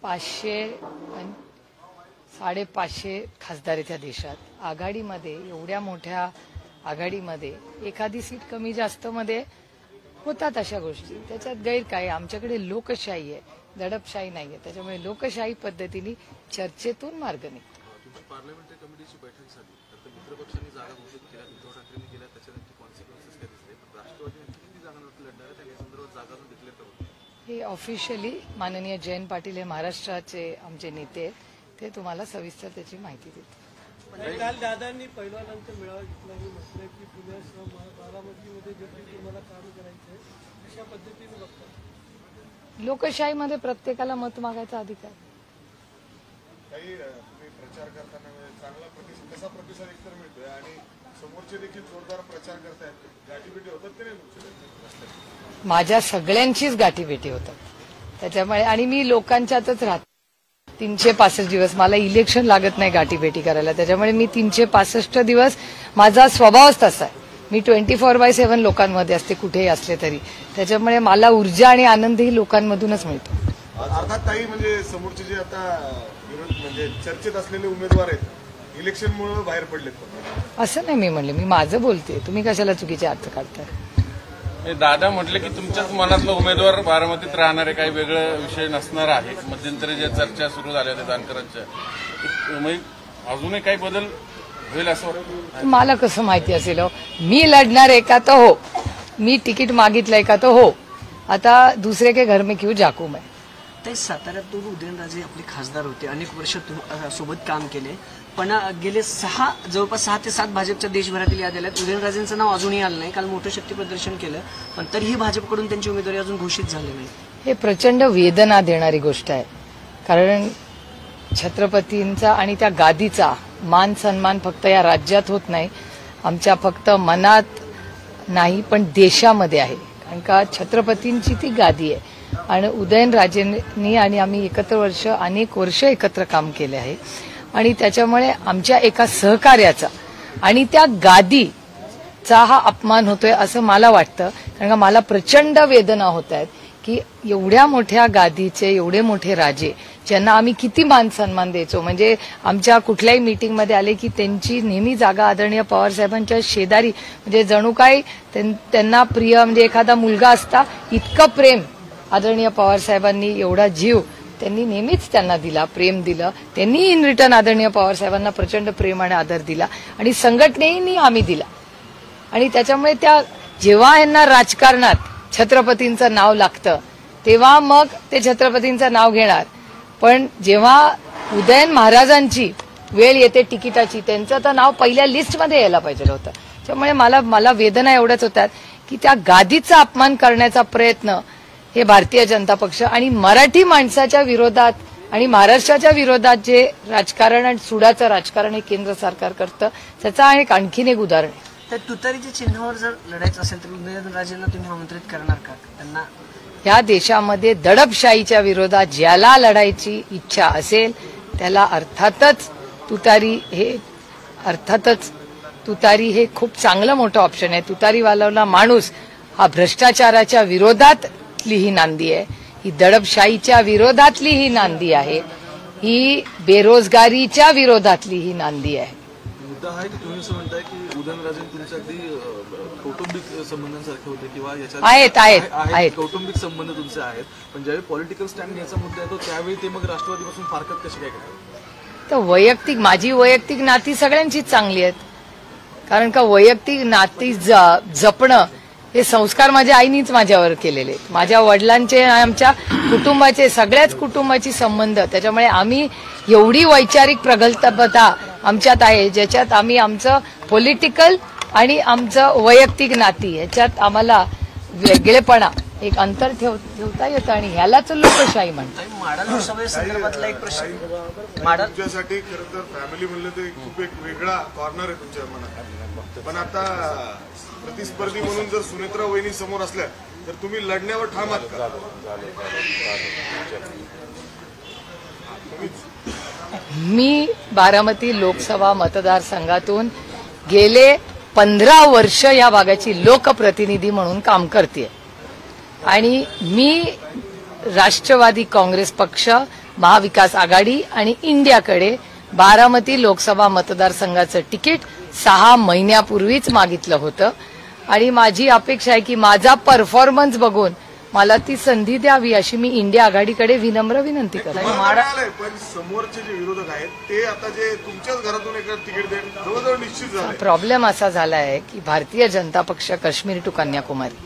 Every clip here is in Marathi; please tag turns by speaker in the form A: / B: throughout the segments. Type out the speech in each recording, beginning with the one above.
A: 500 आणि 550 खासदार आहेत या देशात. आघाडीमध्ये एवढ्या मोठ्या आघाडीमध्ये एखादी सीट कमी जास्त मध्ये होतात अशा गोष्टी. त्याच्यात गैर काय. आमच्याकडे लोकशाही आहे, दडपशाही नाहीये. त्याच्यामुळे लोकशाही पद्धतीने चर्चेतून मार्ग निघतो.
B: पार्लमेंटरी कमिटीची बैठक झाली तर मित्रपक्षांनी जागा घोषित केल्या, उद्धव ठाकरेंनी केल्या, त्याच्यानंतर कॉन्सिक्वेन्सेस काय दिसले. पण राष्ट्रवादीने किती जागांवरती लढणार आहे त्या संदर्भात जागा डिक्लेअर करू.
A: हे ऑफिशियली माननीय जयंत पाटील हे महाराष्ट्राचे आमचे नेते ते तुम्हाला सविस्तर त्याची माहिती देतील.
C: काल दादांनी पहिलवानांचा मेळावा घेतला आणि म्हटलं की पुण्यासह बारामतीमध्ये देखील तुम्हाला काम करायचंय, अशा पद्धतीने बघतात.
A: लोकशाहीमध्ये प्रत्येकाला मत मागायचा अधिकार.
D: काही तुम्ही प्रचार करताना चांगला कसा प्रतिसाद एकतर मिळतोय आणि समोरचे देखील जोरदार प्रचार करतायत, गाठीभेटी होतात की नाही?
A: माझ्या सगळ्यांचीच गाठीभेटी होतात. त्याच्यामुळे आणि मी लोकांच्यातच राहते 365 दिवस. मला इलेक्शन लागत नाही गाठीभेटी करायला. त्याच्यामुळे मी 365 दिवस माझा स्वभावच तसा आहे. मी 24/7 लोकांमध्ये असते, कुठेही असले तरी. त्याच्यामुळे मला ऊर्जा आणि आनंदही लोकांमधूनच मिळतो.
D: अर्थात ताई, म्हणजे समोरचे जे आता म्हणजे चर्चेत असलेले उमेदवार आहेत इलेक्शनमुळे बाहेर पडलेत.
A: असं नाही मी म्हणले, मी माझं बोलते. तुम्ही कशाला चुकीचे अर्थ काढताय?
B: दादा म्हटले की तुमच्याच मनातला उमेदवार बारामतीत राहणारे काही वेगळं विषय नसणार आहे. मध्यंतरी ज्या चर्चा सुरू झाल्या होत्या जानकरांच्या, अजूनही काही बदल होईल असं वाटतं?
A: मला कसं माहिती असेल? मी लढणार आहे का तर हो, मी तिकीट मागितलंय का तर हो. आता दुसरे के घर में क्यों जाकू मैं.
E: ते साताऱ्यातून उदयनराजे आपले खासदार होते, अनेक वर्ष सोबत काम केले, पण गेले जवळपास 6 ते 7 भाजपच्या देशभरातील याद्या आहेत. उदयनराजेंचं नाव अजूनही आलं नाही. काल मोठं शक्ती प्रदर्शन केलं, पण तरीही भाजपकडून त्यांची उमेदवारी अजून घोषित झाली नाही.
A: हे प्रचंड वेदना देणारी गोष्ट आहे. कारण छत्रपतींचा आणि त्या गादीचा मान सन्मान फक्त या राज्यात होत नाही, आमच्या फक्त मनात नाही पण देशामध्ये आहे. कारण का छत्रपतींची ती गादी आहे आणि उदयनराजेंनी आणि आम्ही अनेक वर्ष एकत्र काम केले आहे. आणि त्याच्यामुळे आमच्या एका सहकार्याचा आणि त्या गादीचा हा अपमान होतोय असं मला वाटतं. कारण का मला प्रचंड वेदना होत आहेत की एवढ्या मोठ्या गादीचे एवढे मोठे राजे ज्यांना आम्ही किती मान सन्मान द्यायचो. म्हणजे आमच्या कुठल्याही मीटिंगमध्ये आले की त्यांची नेहमी जागा आदरणीय पवार साहेबांच्या शेजारी, म्हणजे जणू काय त्यांना प्रिय म्हणजे एखादा मुलगा असता इतकं प्रेम आदरणीय पवार साहेबांनी, एवढा जीव त्यांनी नेहमीच त्यांना दिला, प्रेम दिलं. त्यांनी इन रिटर्न आदरणीय पवार साहेबांना प्रचंड प्रेम आणि आदर दिला आणि संघटनेनी आम्ही दिला. आणि त्याच्यामुळे त्या जेव्हा यांना राजकारणात छत्रपतींचं नाव लागतं तेव्हा मग ते छत्रपतींचं नाव घेणार. पण जेव्हा उदयन महाराजांची वेळ येते तिकिटाची, त्यांचं तर नाव पहिल्या लिस्टमध्ये यायला पाहिजे होतं. त्यामुळे मला वेदना एवढ्याच होतात की त्या गादीचा अपमान करण्याचा प्रयत्न हे भारतीय जनता पक्ष आणि मराठी माणसाच्या विरोधात आणि महाराष्ट्राच्या विरोधात जे राजकारण आणि सुडाचं राजकारण हे केंद्र सरकार करतं, त्याचा आणखीन एक उदाहरण आहे.
E: तर तुतारीच्या चिन्हावर जर लढायचं असेल तर उदयनराजेंना तुम्ही आमंत्रित करणार का? त्यांना
A: ह्या देशामध्ये दडपशाहीच्या विरोधात ज्याला लढायची इच्छा असेल त्याला अर्थातच तुतारी हे खूप चांगलं मोठं ऑप्शन आहे. तुतारीवाला माणूस हा भ्रष्टाचाराच्या विरोधातली ही नांदी आहे, ही दडपशाहीच्या विरोधातली ही नांदी आहे, ही बेरोजगारीच्या विरोधातली ही नांदी आहे.
F: मुद्दा आहे की तुम्ही असं म्हणताय की उदयनराजे तुमच्या अगदी कौटुंबिक संबंधांसारखे होते किंवा
A: आहेत
F: कौटुंबिक संबंध तुमचे आहेत, पण ज्यावेळी पॉलिटिकल स्टँड घ्यायचा मुद्दा येतो त्यावेळी ते मग राष्ट्रवादीपासून फारकत कशी काय करतात?
A: तर माझी वैयक्तिक नाती सगळ्यांचीच चांगली आहेत. कारण का वैयक्तिक नाती जपणं हे संस्कार माझ्या आईनीच माझ्यावर केलेले, माझ्या वडिलांचे, आमच्या कुटुंबाचे, सगळ्याच कुटुंबाची संबंध. त्याच्यामुळे आम्ही एवढी वैचारिक प्रगल्भता आमच्यात आहे ज्याच्यात आम्ही आमचं पॉलिटिकल आणि आमचं वैयक्तिक नाती ह्याच्यात आम्हाला वेगळेपणा एक अंतर ठेवता येतं आणि ह्यालाच लोकशाही म्हणतात.
E: माडा लोकसभेसंदर्भातला एक प्रश्न,
D: तुमच्यासाठी खरं तर फॅमिली म्हणलं तर खूप एक वेगळा कॉर्नर आहे तुमच्या मनात. पण आता प्रतिस्पर्धी म्हणून जर सुनेत्रा वहिनी समोर असल्या तर तुम्ही लढण्यावर ठाम आहात का?
A: मी बारामती लोकसभा मतदारसंघातून गेले 15 वर्ष या भागाची लोकप्रतिनिधी म्हणून काम करते आणि मी राष्ट्रवादी काँग्रेस पक्ष महाविकास आघाडी आणि इंडियाकडे बारामती लोकसभा मतदारसंघाचं तिकीट 6 महिन्यापूर्वीच मागितलं होतं आणि माझी अपेक्षा आहे की माझा परफॉर्मन्स बघून मला ती संधी द्यावी अशी मी इंडिया आघाडीकडे विनम्र विनंती करते.
D: तुम्हाला मिळालंय, पण समोरचे जे विरोधक आहेत ते आता जे तुमच्याच घरातून एक तिकीट देणं जवळजवळ निश्चित झालंय.
A: प्रॉब्लेम असा झाला आहे की भारतीय जनता पक्ष काश्मीर टू कन्याकुमारी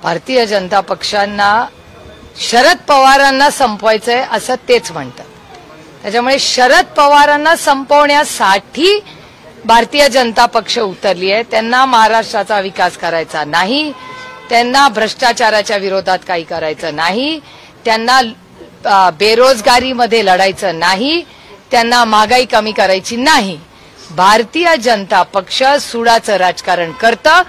A: भारतीय जनता पक्षांना शरद पवारांना संपवायचंय असं तेच म्हणतात. त्याच्यामुळे शरद पवारांना संपवण्यासाठी भारतीय जनता पक्ष उतरली आहे. त्यांना महाराष्ट्राचा विकास करायचा नाही, त्यांना भ्रष्टाचाराच्या विरोधात काही करायचं नाही, त्यांना बेरोजगारीमध्ये लढायचं नाही, त्यांना महागाई कमी करायची नाही. भारतीय जनता पक्ष सुडाचं राजकारण करतं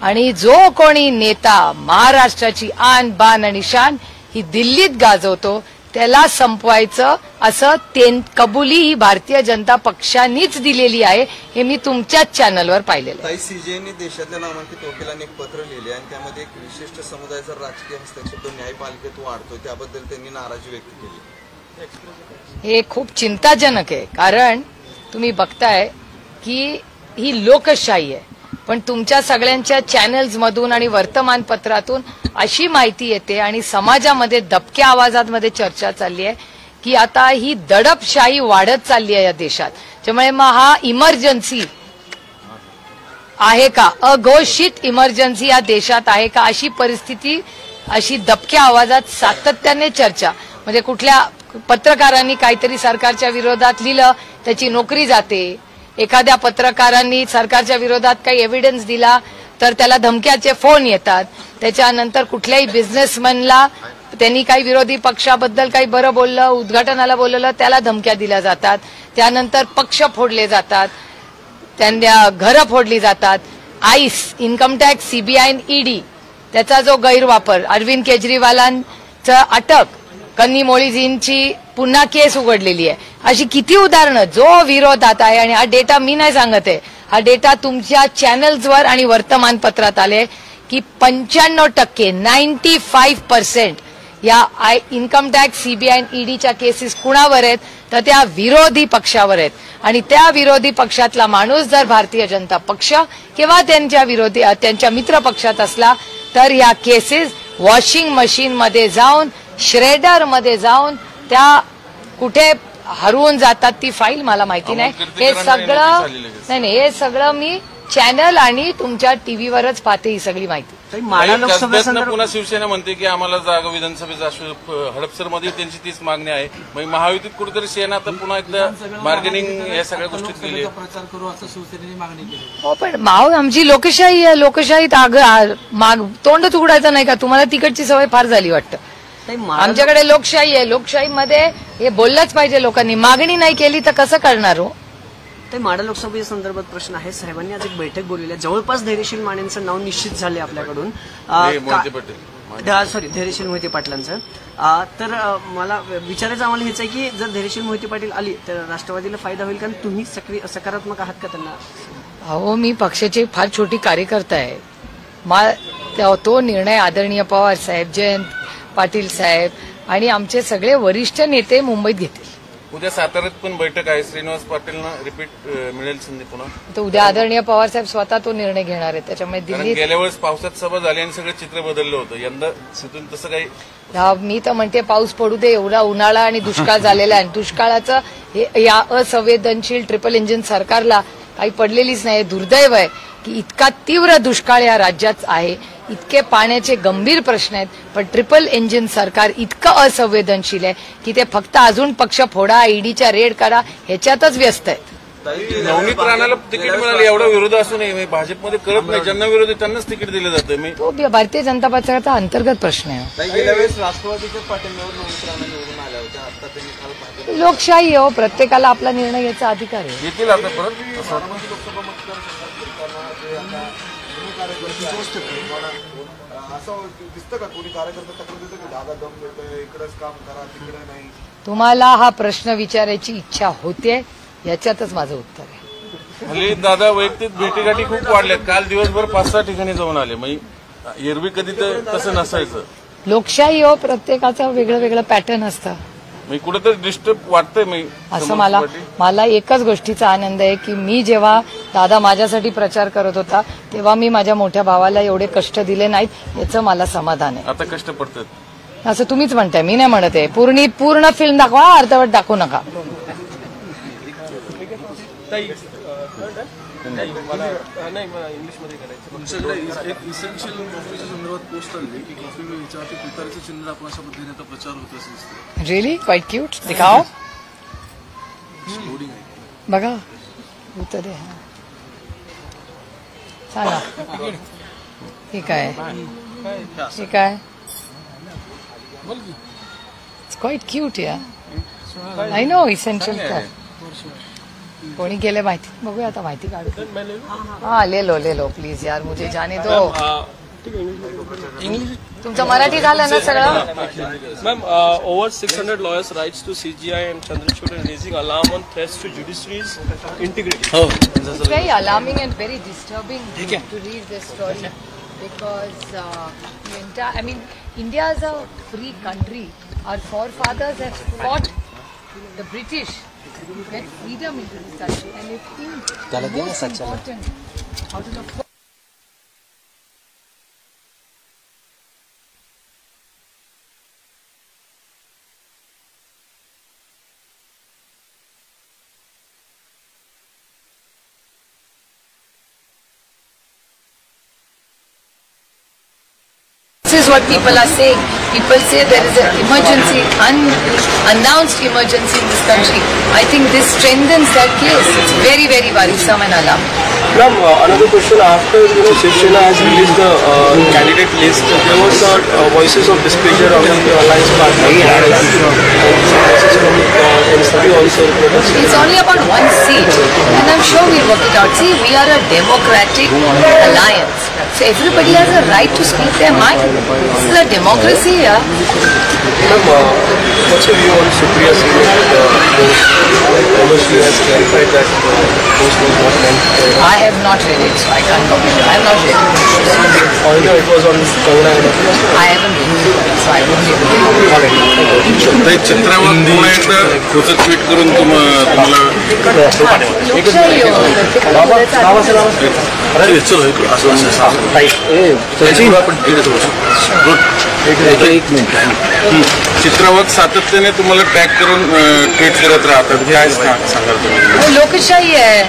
A: आणि जो कोणी नेता महाराष्ट्राची आन बान आणि शान ही दिल्लीत गाजवतो त्याला संपवायचं असं कबुली ही भारतीय जनता पक्षानेच दिलेली आहे. हे मी तुमच्याच चॅनलवर पाहिलेलं आहे.
G: ताई, सीजेआयने देशातल्या नामांकित वकिलांनी एक पत्र लिहिले आणि त्यामध्ये एक विशिष्ट समुदायाचा राजकीय हस्तक्षेप न्यायपालिकेत वाढतोय त्याबद्दल त्यांनी नाराजी व्यक्त केली.
A: हे खूप चिंताजनक आहे, कारण तुम्ही बघताय की ही लोकशाही आहे, पण तुमच्या सगळ्यांच्या चॅनल्समधून आणि वर्तमानपत्रातून अशी माहिती येते आणि समाजामध्ये दबक्या आवाजांमध्ये चर्चा चालली आहे की आता ही दडपशाही वाढत चालली आहे या देशात. त्यामुळे मग हा इमर्जन्सी आहे का, अघोषित इमर्जन्सी या देशात आहे का, अशी परिस्थिती अशी दबक्या आवाजात सातत्याने चर्चा. म्हणजे कुठल्या पत्रकारांनी काहीतरी सरकारच्या विरोधात लिहिलं त्याची नोकरी जाते, एखाद्या पत्रकारांनी सरकारच्या विरोधात काही एव्हिडन्स दिला तर त्याला धमक्याचे फोन येतात, त्याच्यानंतर कुठल्याही बिझनेसमॅनला त्यांनी काही विरोधी पक्षाबद्दल काही बरं बोललं, उद्घाटनाला बोललं, त्याला धमक्या दिल्या जातात, त्यानंतर पक्ष फोडले जातात, त्यांना घरं फोडली जातात. आईस, इन्कम टॅक्स, सीबीआय आणि ईडी त्याचा जो गैरवापर, अरविंद केजरीवालांचं अटक, कन्नी मोळीजींची पुन्हा केस उघडलेली आहे, अशी किती उदाहरणं जो विरोधात आहे. आणि हा डेटा मी नाही सांगत आहे, हा डेटा तुमच्या चॅनल्सवर आणि वर्तमानपत्रात आले की 95% 95% या इन्कम टॅक्स, सीबीआय आणि ईडीच्या केसेस कुणावर आहेत तर त्या विरोधी पक्षावर आहेत. आणि त्या विरोधी पक्षातला माणूस जर भारतीय जनता पक्ष किंवा त्यांच्या मित्र पक्षात असला तर या केसेस वॉशिंग मशीनमध्ये जाऊन, श्रेडरमध्ये जाऊन त्या कुठे हरवून जातात ती फाईल मला माहिती नाही. हे सगळं मी चॅनल आणि तुमच्या टीव्हीवरच पाहते ही सगळी माहिती.
E: माढा लोकसभेसंदर्भात
B: पुन्हा शिवसेना म्हणते की आम्हाला जागा विधानसभेचा हडपसरमध्ये त्यांची तीच मागणी आहे. मग महायुतीत कुठेतरी सेना तर पुन्हा एकदा बार्गेनिंग या सगळ्या गोष्टीत गेली.
C: प्रचार करू असं शिवसेनेने मागणी केली.
A: हो, पण आमची लोकशाही आहे, लोकशाहीत तोंडच उघडायचं नाही का? तुम्हाला तिकडची सवय फार झाली वाटतं. आमच्याकडे लोकशाही आहे, लोकशाहीमध्ये हे बोललंच पाहिजे लोकांनी. मागणी नाही केली तर कसं करणार हो?
E: ते माढा लोकसभेच्या संदर्भात प्रश्न आहे. साहेबांनी आज एक बैठक बोलवली आहे, जवळपास धैर्यशील मानेंचं नाव निश्चित झाले आपल्याकडून, सॉरी धैर्यशील मोहिते पाटलांचं. तर मला विचारायचं आम्हाला हेच आहे की जर धैर्यशील मोहिते पाटील आली तर राष्ट्रवादीला फायदा होईल, कारण तुम्ही सकारात्मक आहात का त्यांना?
A: अहो, मी पक्षाची फार छोटी कार्यकर्ता आहे. तो निर्णय आदरणीय पवार साहेब, जयंत पाटील साहेब आणि आमचे सगळे वरिष्ठ नेते मुंबईत घेतील.
B: उद्या साताऱ्यात पण बैठक आहे, श्रीनिवास पाटीलना रिपीट मिळेल संधी पुन्हा.
A: तर उद्या आदरणीय पवार साहेब स्वतः तो निर्णय घेणार आहेत. त्याच्यामुळे दिल्लीत
B: गेल्या वेळेस पावसात सभा झाली आणि सगळं चित्र बदललं होतं. यंदा तिथून तसं काही.
A: मी तर म्हणते पाऊस पडू दे. एवढा उन्हाळा आणि दुष्काळ झालेला आहे. दुष्काळाचं या असंवेदनशील ट्रिपल इंजिन सरकारला काही पडलेलीच नाही. दुर्दैव आहे की इतका तीव्र दुष्काळ या राज्यात आहे, इतके पाण्याचे गंभीर प्रश्न आहेत, पण ट्रिपल इंजिन सरकार इतकं असंवेदनशील आहे की ते फक्त अजून पक्ष फोडा, ईडीच्या रेड करा ह्याच्यातच व्यस्त आहेत.
B: नवनीत राणाला तिकीट मिळालं एवढा विरोध असूनही भाजपमध्ये कळत नाही, ज्यांना विरोध आहे त्यांनाच तिकीट दिलं जातं.
A: तो भारतीय जनता पक्षाचा अंतर्गत प्रश्न आहे.
G: गेल्या वेळेस राष्ट्रवादीच्या पाठिंब्यावर नवनीत राणा निवडून आल्या होत्या, आता त्यांनी काल भाजप.
A: लोकशाही हो, प्रत्येकाला आपला निर्णय घ्यायचा अधिकार आहे.
B: येतील आता परत.
D: असं दिसतं का कोणी कार्यकर्ता तक्रार देतो की दादा दम देतोय, इकडेच काम करा तिकडे नाही?
A: तुम्हाला हा प्रश्न विचारायची इच्छा होते, याच्यातच माझं उत्तर आहे.
B: हल्ली दादा वैयक्तिक भेटीगाठी खूप वाढल्यात. काल दिवसभर 5-6 ठिकाणी जाऊन आले. मग एरवी कधी तर तसं नसायचं.
A: लोकशाही हो, प्रत्येकाचं वेगळं वेगळं पॅटर्न असतं.
B: मी कुठेतरी डिस्टर्ब वाटतंय मी
A: असं मला एकच गोष्टीचा आनंद आहे की मी जेव्हा दादा माझ्यासाठी प्रचार करत होता तेव्हा मी माझ्या मोठ्या भावाला एवढे कष्ट दिले नाहीत याचं मला समाधान आहे.
B: आता कष्ट पडतात
A: असं तुम्हीच म्हणताय, मी नाही म्हणत आहे. पूर्ण फिल्म दाखवा, अर्धवट दाखवू नका.
F: तुमच्याकडे एक इसेन्शियल कॉफीच्या संदर्भात पोस्ट आली की कॉफी याच्यावरती तुतारीचं चिन्ह आपण अशा पद्धतीने आता प्रचार होत असं दिसतं.
A: Really quite cute. दिखाओ
F: लोडिंग आहे.
A: बघा उत्तर दे. सांगा ठीक आहे, ठीक आहे. इट्स क्वाईट क्यूट या. आय नो इसेन्शियल कोणी केले माहिती बघूया आता, माहिती काढू. हाँ ले लो प्लीज यार, मुझे जाने दो. तुमचं मराठी झालं ना सगळं.
C: Ma'am, over 600 lawyers writes to CGI and Chandrachud and raising alarm on threats to judiciary's integrity.
A: It's very alarming and very disturbing to read this story because India is a free country. Our forefathers have fought the British to get freedom into this country, and it is most important out of the This is what people are saying. People say there is an emergency, unannounced emergency in this country. I think this strengthens that case. It's very, very worrisome and alarming.
C: Ma'am, another question. After Shiv Sena has released the candidate list, there was voices of displeasure on the alliance partner.
A: It's only about one seat, and I'm sure we'll work it out. See, we are a democratic alliance, so everybody has a right to speak their mind. This is a democracy, yeah.
C: Ma'am, what's your view on Supriya Singh? She has clarified that post was not meant.
A: I have not read it, so I can't comment. I have not read it.
C: Although it was on Kangana and
A: I haven't read it, so I won't be able to.
B: ताई, चित्रावर पुन्हा एकदा पुढचं ट्विट करून तुम्हाला
A: लोकशाही हो.
B: एक मिनिट. चित्रवत सातत्याने तुम्हाला टॅग करून ट्विट करत राहतात, काय सांगाल तुम्ही?
A: लोकशाही आहे.